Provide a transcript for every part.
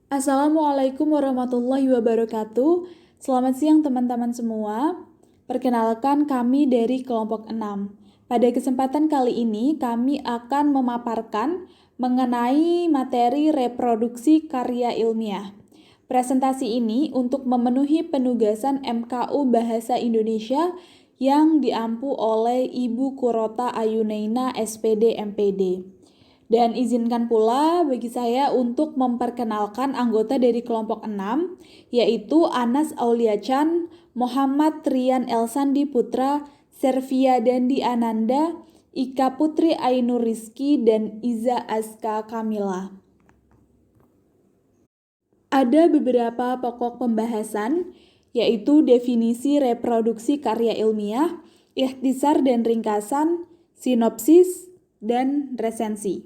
Assalamualaikum warahmatullahi wabarakatuh. Selamat siang teman-teman semua. Perkenalkan kami dari kelompok 6. Pada kesempatan kali ini kami akan memaparkan mengenai materi reproduksi karya ilmiah. Presentasi ini untuk memenuhi penugasan MKU Bahasa Indonesia yang diampu oleh Ibu Kurota Ayunaina SPD MPD. Dan izinkan pula bagi saya untuk memperkenalkan anggota dari kelompok 6, yaitu Anas Auliacan, Muhammad Rian Elsandi Putra, Servia Dandi Ananda, Ika Putri Ainur Rizky, dan Iza Aska Kamila. Ada beberapa pokok pembahasan, yaitu definisi reproduksi karya ilmiah, ikhtisar dan ringkasan, sinopsis, dan resensi.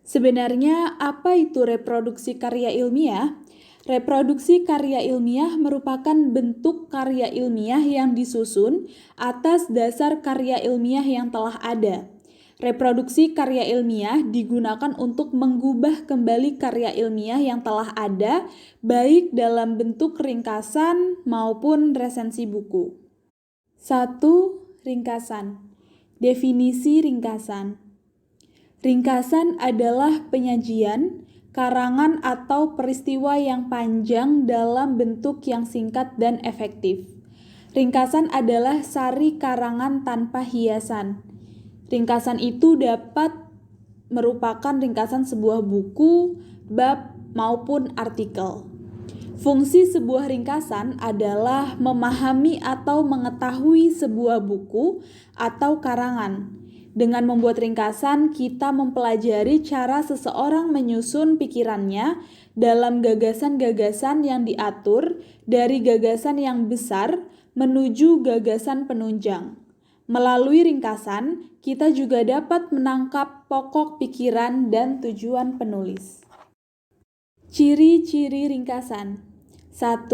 Sebenarnya, apa itu reproduksi karya ilmiah? Reproduksi karya ilmiah merupakan bentuk karya ilmiah yang disusun atas dasar karya ilmiah yang telah ada. Reproduksi karya ilmiah digunakan untuk mengubah kembali karya ilmiah yang telah ada, baik dalam bentuk ringkasan maupun resensi buku. 1. Ringkasan. Definisi ringkasan. Ringkasan adalah penyajian, karangan atau peristiwa yang panjang dalam bentuk yang singkat dan efektif. Ringkasan adalah sari karangan tanpa hiasan. Ringkasan itu dapat merupakan ringkasan sebuah buku, bab, maupun artikel. Fungsi sebuah ringkasan adalah memahami atau mengetahui sebuah buku atau karangan. Dengan membuat ringkasan, kita mempelajari cara seseorang menyusun pikirannya dalam gagasan-gagasan yang diatur dari gagasan yang besar menuju gagasan penunjang. Melalui ringkasan, kita juga dapat menangkap pokok pikiran dan tujuan penulis. Ciri-ciri ringkasan. 1.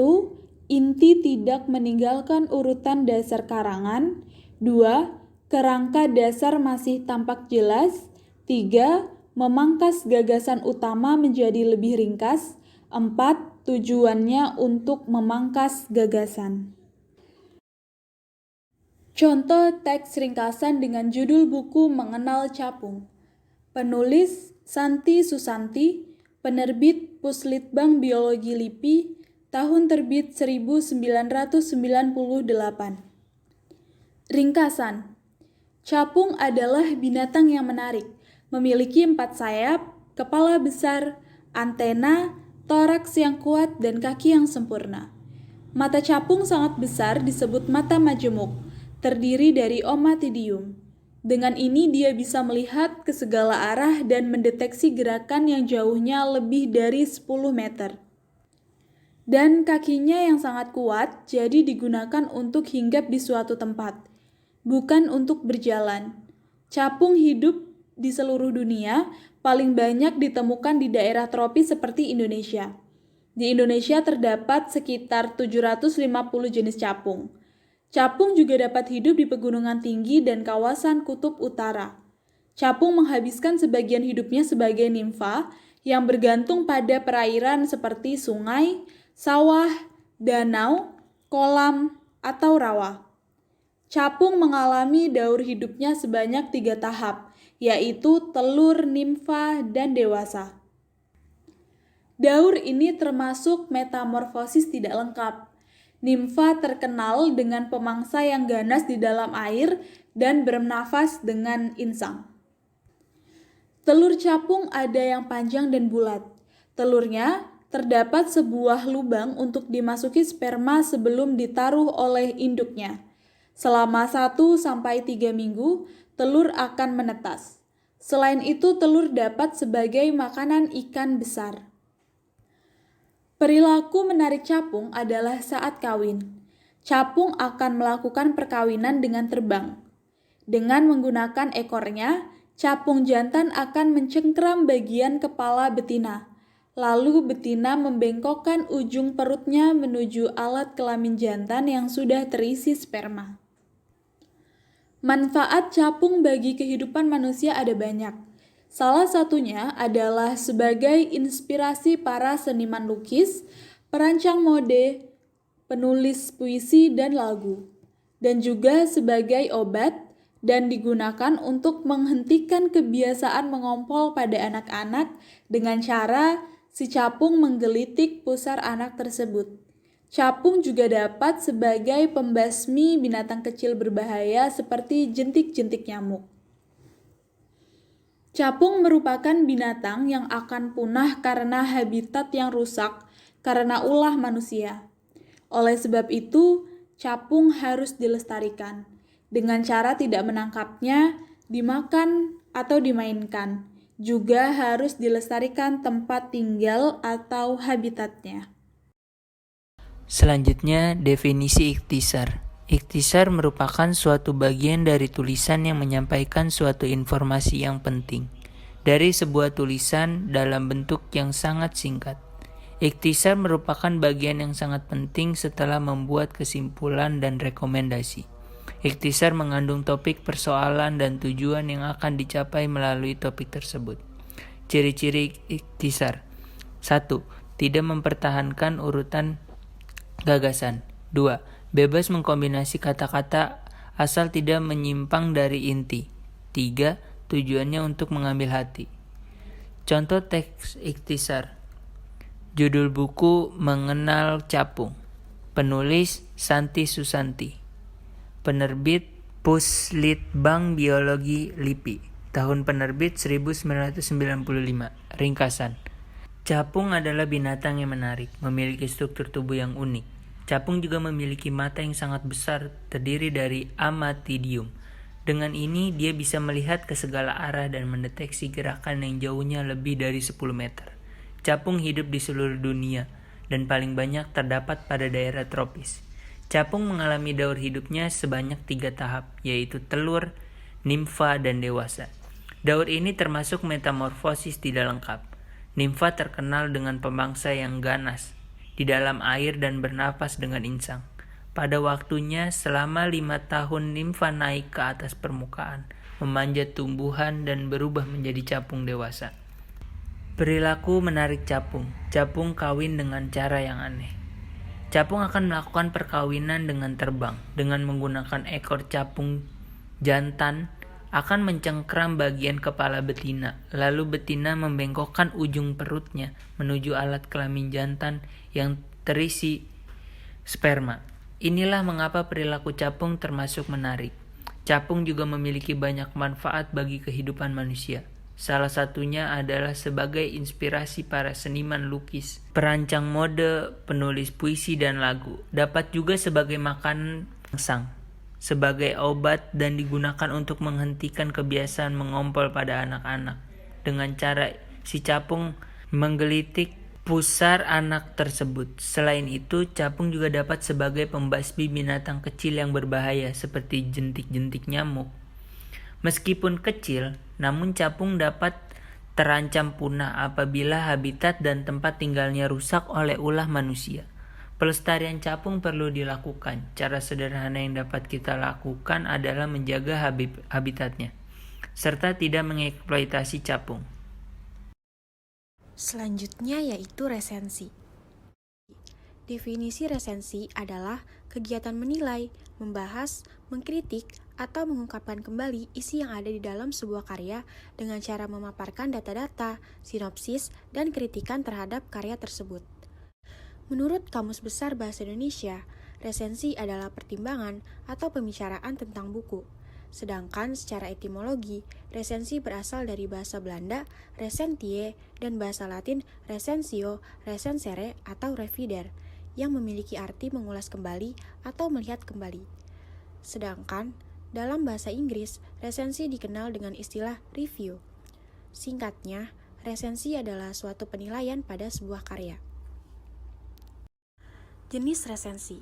Inti tidak meninggalkan urutan dasar karangan. 2. Kerangka dasar masih tampak jelas. 3. Memangkas gagasan utama menjadi lebih ringkas. 4. Tujuannya untuk memangkas gagasan. Contoh teks ringkasan dengan judul buku Mengenal Capung. Penulis Santi Susanti, penerbit Puslitbang Biologi LIPI, tahun terbit 1998. Ringkasan. Capung adalah binatang yang menarik, memiliki 4 sayap, kepala besar, antena, toraks yang kuat, dan kaki yang sempurna. Mata capung sangat besar disebut mata majemuk, terdiri dari omatidium. Dengan ini dia bisa melihat ke segala arah dan mendeteksi gerakan yang jauhnya lebih dari 10 meter. Dan kakinya yang sangat kuat jadi digunakan untuk hinggap di suatu tempat, bukan untuk berjalan. Capung hidup di seluruh dunia, paling banyak ditemukan di daerah tropis seperti Indonesia. Di Indonesia terdapat sekitar 750 jenis capung. Capung juga dapat hidup di pegunungan tinggi dan kawasan kutub utara. Capung menghabiskan sebagian hidupnya sebagai nimfa yang bergantung pada perairan seperti sungai, sawah, danau, kolam, atau rawa. Capung mengalami daur hidupnya sebanyak 3 tahap, yaitu telur, nimfa, dan dewasa. Daur ini termasuk metamorfosis tidak lengkap. Nimfa terkenal dengan pemangsa yang ganas di dalam air dan bernafas dengan insang. Telur capung ada yang panjang dan bulat. Telurnya terdapat sebuah lubang untuk dimasuki sperma sebelum ditaruh oleh induknya. Selama 1-3 minggu, telur akan menetas. Selain itu, telur dapat sebagai makanan ikan besar. Perilaku menarik capung adalah saat kawin. Capung akan melakukan perkawinan dengan terbang. Dengan menggunakan ekornya, capung jantan akan mencengkeram bagian kepala betina. Lalu betina membengkokkan ujung perutnya menuju alat kelamin jantan yang sudah terisi sperma. Manfaat capung bagi kehidupan manusia ada banyak. Salah satunya adalah sebagai inspirasi para seniman lukis, perancang mode, penulis puisi dan lagu, dan juga sebagai obat dan digunakan untuk menghentikan kebiasaan mengompol pada anak-anak dengan cara si capung menggelitik pusar anak tersebut. Capung juga dapat sebagai pembasmi binatang kecil berbahaya seperti jentik-jentik nyamuk. Capung merupakan binatang yang akan punah karena habitat yang rusak karena ulah manusia. Oleh sebab itu, capung harus dilestarikan dengan cara tidak menangkapnya, dimakan, atau dimainkan. Juga harus dilestarikan tempat tinggal atau habitatnya. Selanjutnya, definisi ikhtisar. Ikhtisar merupakan suatu bagian dari tulisan yang menyampaikan suatu informasi yang penting dari sebuah tulisan dalam bentuk yang sangat singkat. Ikhtisar merupakan bagian yang sangat penting setelah membuat kesimpulan dan rekomendasi. Ikhtisar mengandung topik, persoalan, dan tujuan yang akan dicapai melalui topik tersebut. Ciri-ciri ikhtisar. 1. Tidak mempertahankan urutan gagasan. 2. Bebas mengkombinasi kata-kata asal tidak menyimpang dari inti. 3. Tujuannya untuk mengambil hati. Contoh teks ikhtisar. Judul buku Mengenal Capung. Penulis Santi Susanti. Penerbit Puslitbang Biologi LIPI. Tahun penerbit 1995. Ringkasan. Capung adalah binatang yang menarik, memiliki struktur tubuh yang unik. Capung juga memiliki mata yang sangat besar, terdiri dari amatidium. Dengan ini, dia bisa melihat ke segala arah dan mendeteksi gerakan yang jauhnya lebih dari 10 meter. Capung hidup di seluruh dunia dan paling banyak terdapat pada daerah tropis. Capung mengalami daur hidupnya sebanyak 3 tahap, yaitu telur, nimfa, dan dewasa. Daur ini termasuk metamorfosis tidak lengkap. Nimfa terkenal dengan pemangsa yang ganas di dalam air dan bernapas dengan insang. Pada waktunya, selama 5 tahun nimfa naik ke atas permukaan, memanjat tumbuhan dan berubah menjadi capung dewasa. Perilaku menarik capung. Capung kawin dengan cara yang aneh. Capung akan melakukan perkawinan dengan terbang. Dengan menggunakan ekor capung jantan akan mencengkram bagian kepala betina. Lalu betina membengkokkan ujung perutnya menuju alat kelamin jantan yang terisi sperma. Inilah mengapa perilaku capung termasuk menarik. Capung juga memiliki banyak manfaat bagi kehidupan manusia. Salah satunya adalah sebagai inspirasi para seniman lukis, perancang mode, penulis puisi dan lagu. Dapat juga sebagai makanan sang, sebagai obat dan digunakan untuk menghentikan kebiasaan mengompol pada anak-anak. Dengan cara si capung menggelitik pusar anak tersebut. Selain itu, capung juga dapat sebagai pembasmi binatang kecil yang berbahaya seperti jentik-jentik nyamuk. Meskipun kecil, namun capung dapat terancam punah apabila habitat dan tempat tinggalnya rusak oleh ulah manusia. Pelestarian capung perlu dilakukan. Cara sederhana yang dapat kita lakukan adalah menjaga habitatnya, serta tidak mengeksploitasi capung. Selanjutnya yaitu resensi. Definisi resensi adalah kegiatan menilai, membahas, mengkritik, atau mengungkapkan kembali isi yang ada di dalam sebuah karya dengan cara memaparkan data-data, sinopsis, dan kritikan terhadap karya tersebut. Menurut Kamus Besar Bahasa Indonesia, resensi adalah pertimbangan atau pembicaraan tentang buku. Sedangkan secara etimologi, resensi berasal dari bahasa Belanda recentie dan bahasa Latin recensio, recensere, atau revider, yang memiliki arti mengulas kembali atau melihat kembali. Sedangkan dalam bahasa Inggris, resensi dikenal dengan istilah review. Singkatnya, resensi adalah suatu penilaian pada sebuah karya. Jenis resensi.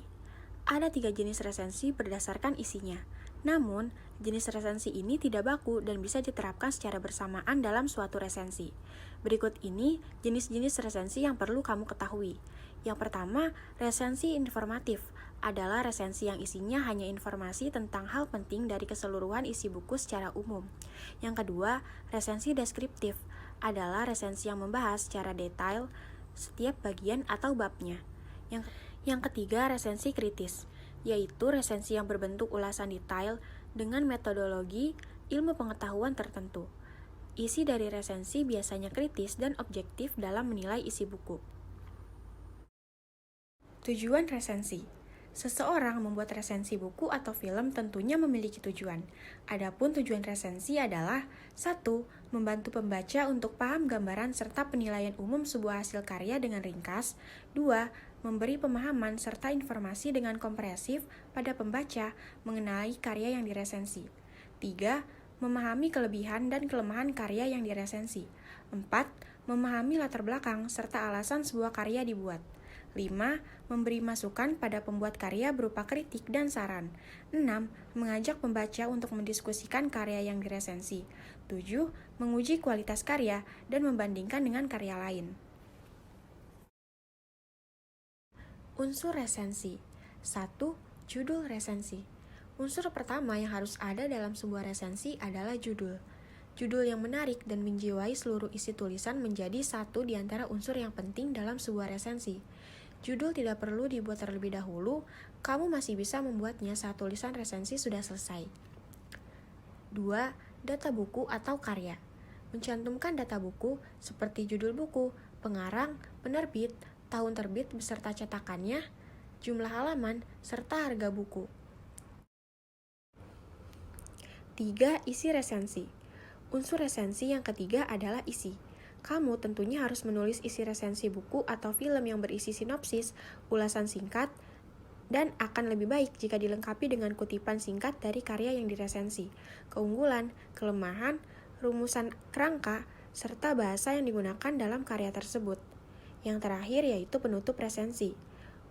Ada 3 jenis resensi berdasarkan isinya. Namun, jenis resensi ini tidak baku dan bisa diterapkan secara bersamaan dalam suatu resensi. Berikut ini jenis-jenis resensi yang perlu kamu ketahui. Yang pertama, resensi informatif adalah resensi yang isinya hanya informasi tentang hal penting dari keseluruhan isi buku secara umum. Yang kedua, resensi deskriptif adalah resensi yang membahas secara detail setiap bagian atau babnya. Yang ketiga, resensi kritis, yaitu resensi yang berbentuk ulasan detail dengan metodologi ilmu pengetahuan tertentu. Isi dari resensi biasanya kritis dan objektif dalam menilai isi buku. Tujuan resensi. Seseorang membuat resensi buku atau film tentunya memiliki tujuan. Adapun tujuan resensi adalah 1. Membantu pembaca untuk paham gambaran serta penilaian umum sebuah hasil karya dengan ringkas. 2. Memberi pemahaman serta informasi dengan komprehensif pada pembaca mengenai karya yang diresensi. 3. Memahami kelebihan dan kelemahan karya yang diresensi. 4. Memahami latar belakang serta alasan sebuah karya dibuat. 5. Memberi masukan pada pembuat karya berupa kritik dan saran. 6. Mengajak pembaca untuk mendiskusikan karya yang diresensi. 7. Menguji kualitas karya dan membandingkan dengan karya lain. Unsur resensi. 1. Judul resensi. Unsur pertama yang harus ada dalam sebuah resensi adalah judul. Judul yang menarik dan menjiwai seluruh isi tulisan menjadi satu di antara unsur yang penting dalam sebuah resensi. Judul tidak perlu dibuat terlebih dahulu, kamu masih bisa membuatnya saat tulisan resensi sudah selesai. 2. Data buku atau karya. Mencantumkan data buku seperti judul buku, pengarang, penerbit, tahun terbit beserta cetakannya, jumlah halaman, serta harga buku. 3. Isi resensi. Unsur resensi yang ketiga adalah isi. Kamu tentunya harus menulis isi resensi buku atau film yang berisi sinopsis, ulasan singkat, dan akan lebih baik jika dilengkapi dengan kutipan singkat dari karya yang diresensi, keunggulan, kelemahan, rumusan kerangka, serta bahasa yang digunakan dalam karya tersebut. Yang terakhir yaitu penutup resensi.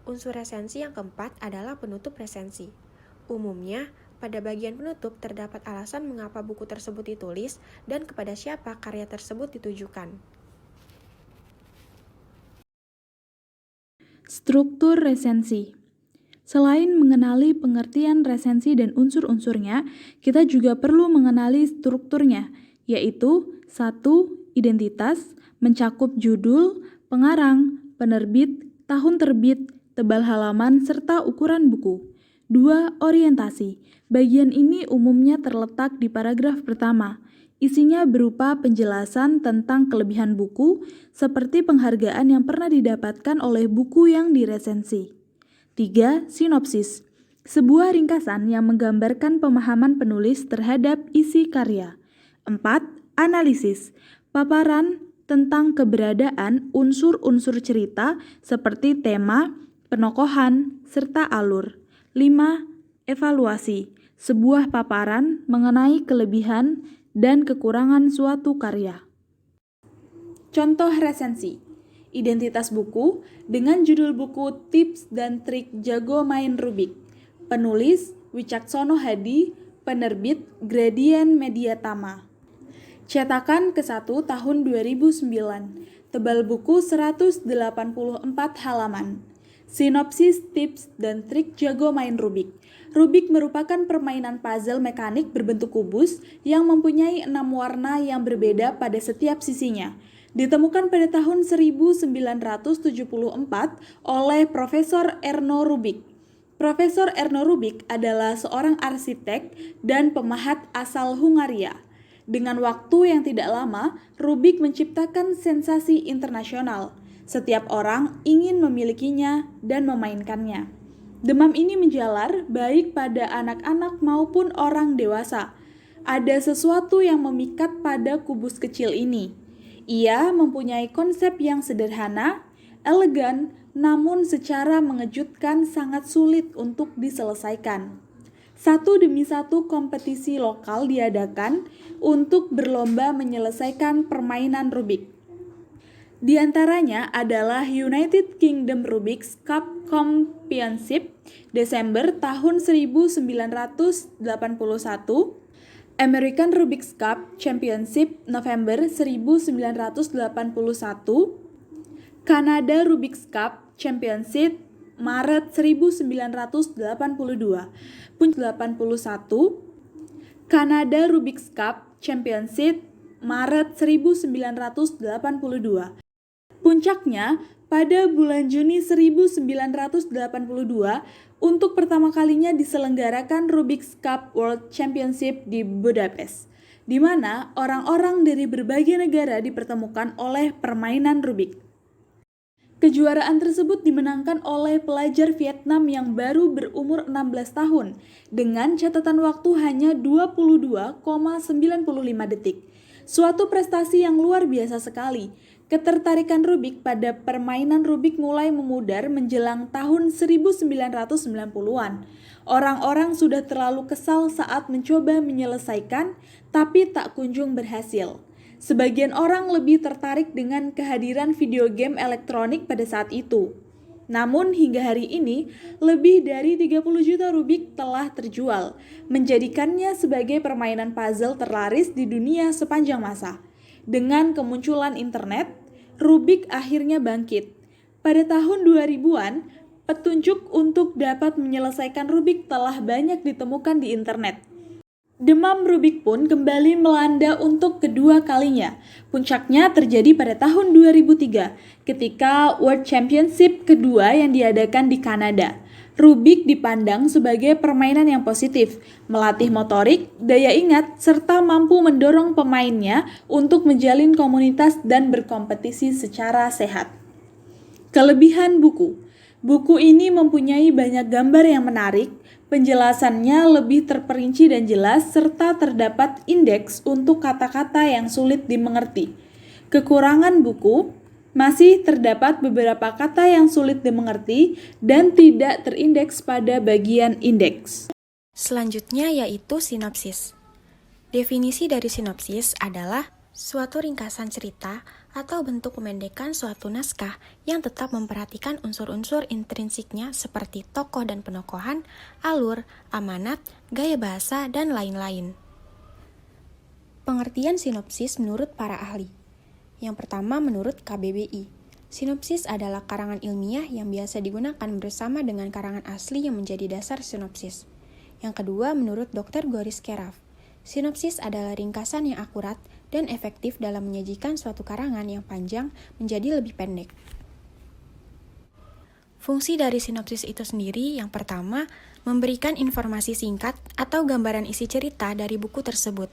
Unsur resensi yang keempat adalah penutup resensi. Umumnya, pada bagian penutup terdapat alasan mengapa buku tersebut ditulis dan kepada siapa karya tersebut ditujukan. Struktur resensi. Selain mengenali pengertian resensi dan unsur-unsurnya, kita juga perlu mengenali strukturnya, yaitu 1. Identitas, mencakup judul, pengarang, penerbit, tahun terbit, tebal halaman, serta ukuran buku. 2. Orientasi. Bagian ini umumnya terletak di paragraf pertama. Isinya berupa penjelasan tentang kelebihan buku, seperti penghargaan yang pernah didapatkan oleh buku yang diresensi. 3. Sinopsis. Sebuah ringkasan yang menggambarkan pemahaman penulis terhadap isi karya. 4. Analisis. Paparan tentang keberadaan unsur-unsur cerita seperti tema, penokohan, serta alur. 5. Evaluasi. Sebuah paparan mengenai kelebihan dan kekurangan suatu karya. Contoh resensi. Identitas buku dengan judul buku Tips dan Trik Jago Main Rubik. Penulis Wicaksono Hadi, penerbit Gradient Media Tama. Cetakan ke-1 tahun 2009. Tebal buku 184 halaman. Sinopsis, tips, dan trik jago main Rubik. Rubik merupakan permainan puzzle mekanik berbentuk kubus yang mempunyai 6 warna yang berbeda pada setiap sisinya. Ditemukan pada tahun 1974 oleh Profesor Erno Rubik. Profesor Erno Rubik adalah seorang arsitek dan pemahat asal Hungaria. Dengan waktu yang tidak lama, Rubik menciptakan sensasi internasional. Setiap orang ingin memilikinya dan memainkannya. Demam ini menjalar baik pada anak-anak maupun orang dewasa. Ada sesuatu yang memikat pada kubus kecil ini. Ia mempunyai konsep yang sederhana, elegan, namun secara mengejutkan sangat sulit untuk diselesaikan. Satu demi satu kompetisi lokal diadakan untuk berlomba menyelesaikan permainan Rubik. Di antaranya adalah United Kingdom Rubik's Cup Championship Desember tahun 1981, American Rubik's Cup Championship November 1981, Canada Rubik's Cup Championship Maret 1982. 81. Kanada Rubik's Cup Championship Maret 1982. Puncaknya, pada bulan Juni 1982, untuk pertama kalinya diselenggarakan Rubik's Cup World Championship di Budapest, di mana orang-orang dari berbagai negara dipertemukan oleh permainan Rubik. Kejuaraan tersebut dimenangkan oleh pelajar Vietnam yang baru berumur 16 tahun dengan catatan waktu hanya 22,95 detik. Suatu prestasi yang luar biasa sekali. Ketertarikan Rubik pada permainan Rubik mulai memudar menjelang tahun 1990-an. Orang-orang sudah terlalu kesal saat mencoba menyelesaikan, tapi tak kunjung berhasil. Sebagian orang lebih tertarik dengan kehadiran video game elektronik pada saat itu. Namun hingga hari ini, lebih dari 30 juta Rubik telah terjual, menjadikannya sebagai permainan puzzle terlaris di dunia sepanjang masa. Dengan kemunculan internet, Rubik akhirnya bangkit. Pada tahun 2000-an, petunjuk untuk dapat menyelesaikan Rubik telah banyak ditemukan di internet. Demam Rubik pun kembali melanda untuk kedua kalinya. Puncaknya terjadi pada tahun 2003 ketika World Championship kedua yang diadakan di Kanada. Rubik dipandang sebagai permainan yang positif, melatih motorik, daya ingat, serta mampu mendorong pemainnya untuk menjalin komunitas dan berkompetisi secara sehat. Kelebihan buku. Buku ini mempunyai banyak gambar yang menarik, penjelasannya lebih terperinci dan jelas, serta terdapat indeks untuk kata-kata yang sulit dimengerti. Kekurangan buku, masih terdapat beberapa kata yang sulit dimengerti dan tidak terindeks pada bagian indeks. Selanjutnya yaitu sinopsis. Definisi dari sinopsis adalah suatu ringkasan cerita atau bentuk pemendekan suatu naskah yang tetap memperhatikan unsur-unsur intrinsiknya seperti tokoh dan penokohan, alur, amanat, gaya bahasa, dan lain-lain. Pengertian sinopsis menurut para ahli. Yang pertama menurut KBBI. Sinopsis adalah karangan ilmiah yang biasa digunakan bersama dengan karangan asli yang menjadi dasar sinopsis. Yang kedua menurut Dr. Goris Keraf. Sinopsis adalah ringkasan yang akurat dan efektif dalam menyajikan suatu karangan yang panjang menjadi lebih pendek. Fungsi dari sinopsis itu sendiri yang pertama, memberikan informasi singkat atau gambaran isi cerita dari buku tersebut.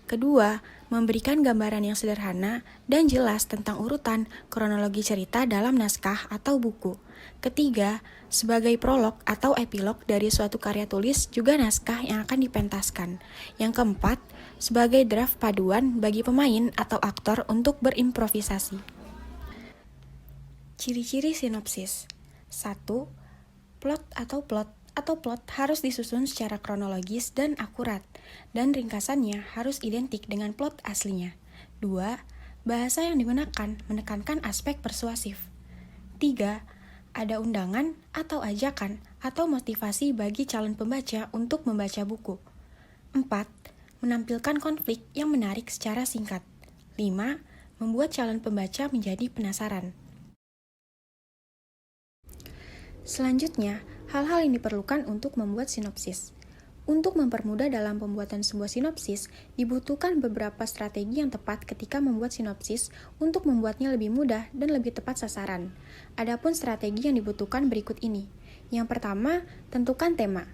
Kedua, memberikan gambaran yang sederhana dan jelas tentang urutan kronologi cerita dalam naskah atau buku. Ketiga, sebagai prolog atau epilog dari suatu karya tulis juga naskah yang akan dipentaskan. Yang keempat, sebagai draft paduan bagi pemain atau aktor untuk berimprovisasi. Ciri-ciri sinopsis. 1. Plot harus disusun secara kronologis dan akurat, dan ringkasannya harus identik dengan plot aslinya. 2. Bahasa yang digunakan menekankan aspek persuasif. 3. Ada undangan atau ajakan atau motivasi bagi calon pembaca untuk membaca buku. 4. Menampilkan konflik yang menarik secara singkat. 5. Membuat calon pembaca menjadi penasaran. Selanjutnya, hal-hal yang diperlukan untuk membuat sinopsis. Untuk mempermudah dalam pembuatan sebuah sinopsis, dibutuhkan beberapa strategi yang tepat ketika membuat sinopsis untuk membuatnya lebih mudah dan lebih tepat sasaran. Adapun strategi yang dibutuhkan berikut ini. Yang pertama, tentukan tema.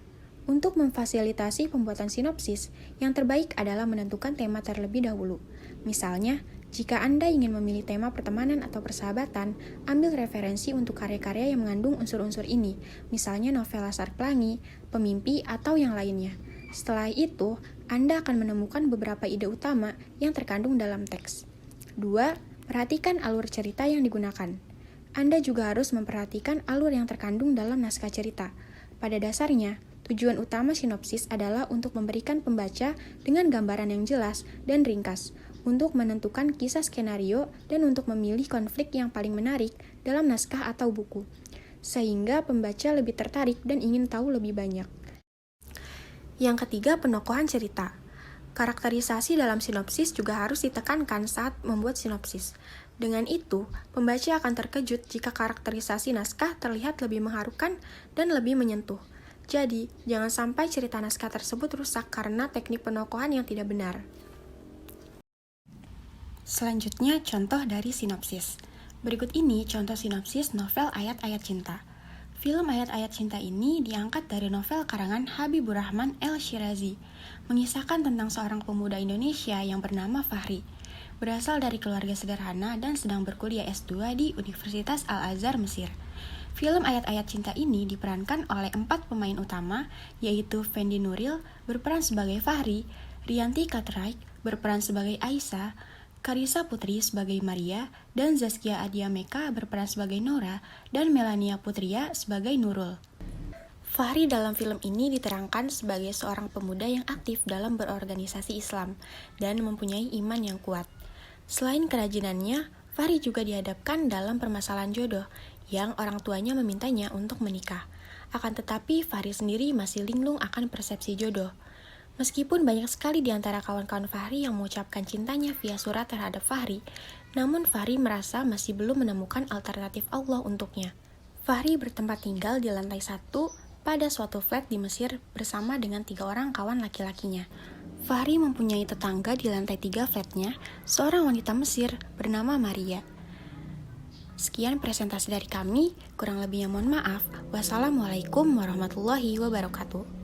Untuk memfasilitasi pembuatan sinopsis, yang terbaik adalah menentukan tema terlebih dahulu. Misalnya, jika Anda ingin memilih tema pertemanan atau persahabatan, ambil referensi untuk karya-karya yang mengandung unsur-unsur ini, misalnya novel Laskar Pelangi, Pemimpi, atau yang lainnya. Setelah itu, Anda akan menemukan beberapa ide utama yang terkandung dalam teks. 2. Perhatikan alur cerita yang digunakan. Anda juga harus memperhatikan alur yang terkandung dalam naskah cerita. Pada dasarnya, tujuan utama sinopsis adalah untuk memberikan pembaca dengan gambaran yang jelas dan ringkas, untuk menentukan kisah skenario dan untuk memilih konflik yang paling menarik dalam naskah atau buku, sehingga pembaca lebih tertarik dan ingin tahu lebih banyak. Yang ketiga, penokohan cerita. Karakterisasi dalam sinopsis juga harus ditekankan saat membuat sinopsis. Dengan itu, pembaca akan terkejut jika karakterisasi naskah terlihat lebih mengharukan dan lebih menyentuh. Jadi, jangan sampai cerita naskah tersebut rusak karena teknik penokohan yang tidak benar. Selanjutnya, contoh dari sinopsis. Berikut ini contoh sinopsis novel Ayat-Ayat Cinta. Film Ayat-Ayat Cinta ini diangkat dari novel karangan Habibur Rahman El-Shirazi, mengisahkan tentang seorang pemuda Indonesia yang bernama Fahri. Berasal dari keluarga sederhana dan sedang berkuliah S2 di Universitas Al-Azhar, Mesir. Film Ayat-Ayat Cinta ini diperankan oleh 4 pemain utama, yaitu Fendi Nuril berperan sebagai Fahri, Rianti Cartwright berperan sebagai Aisyah, Karissa Putri sebagai Maria, dan Zaskia Adia Meka berperan sebagai Nora, dan Melania Putria sebagai Nurul. Fahri dalam film ini diterangkan sebagai seorang pemuda yang aktif dalam berorganisasi Islam dan mempunyai iman yang kuat. Selain kerajinannya, Fahri juga dihadapkan dalam permasalahan jodoh yang orang tuanya memintanya untuk menikah. Akan tetapi, Fahri sendiri masih linglung akan persepsi jodoh. Meskipun banyak sekali di antara kawan-kawan Fahri yang mengucapkan cintanya via surat terhadap Fahri, namun Fahri merasa masih belum menemukan alternatif Allah untuknya. Fahri bertempat tinggal di lantai 1 pada suatu flat di Mesir bersama dengan 3 orang kawan laki-lakinya. Fahri mempunyai tetangga di lantai 3 flatnya, seorang wanita Mesir bernama Maria. Sekian presentasi dari kami, kurang lebihnya mohon maaf. Wassalamualaikum warahmatullahi wabarakatuh.